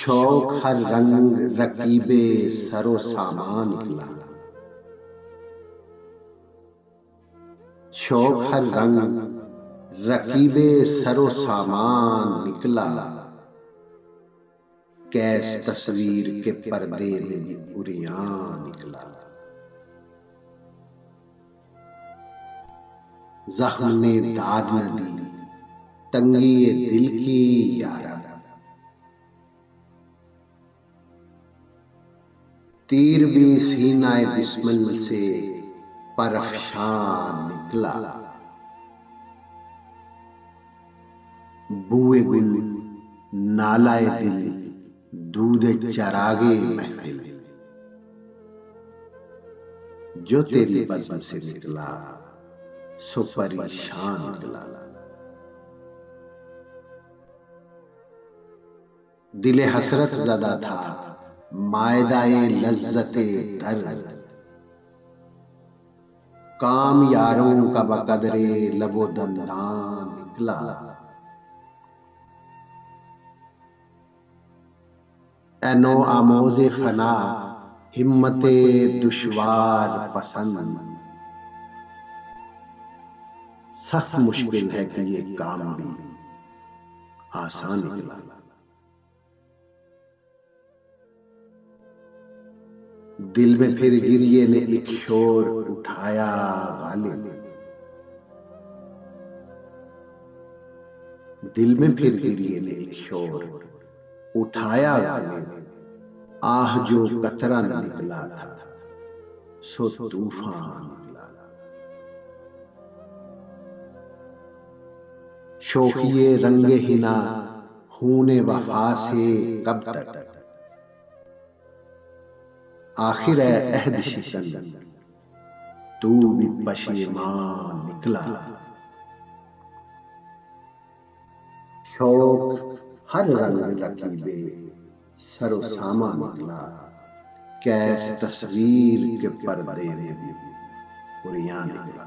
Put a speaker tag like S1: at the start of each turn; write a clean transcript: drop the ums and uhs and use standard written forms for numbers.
S1: शौक हर रंग रकीबे सरो सामान निकला। शौक हर रंग रकीबे सरो सामान निकला। कैस तस्वीर के पर्दे में भी उरियां निकला। जख्म ने दाद न दी तंगी ये दिल की यारा। तीर भी सीनाए बिस्मिल से परफशान निकला। बुए गुल नालाए दिल दूधे चरागे महफिल। जो तेरी बज़्म से निकला सो परेशान निकला। दिले हसरत ज़दा था मायदाए लज्जते दर्द। काम यारों का बकदरे लबो दंदान निकला। एनो आमोज़े फना हिम्मते दुश्वार पसंद। सख्त मुश्किल है कि ये काम भी आसान निकला। दिल में फिर गिरिए ने एक शोर उठाया गालिब। दिल में फिर गिरिए ने एक शोर उठाया गालिब। आह जो कतरा न निकला था सो तूफान निकला। शौकिए रंगे हिना खूने वफा से कब तक। आखिर है अहद शिकन तू भी पशेमान निकला। शौक हर रंग रकीबे सरो सामा निकला। कैस तस्वीर के पर्दे में भी उरियां निकला।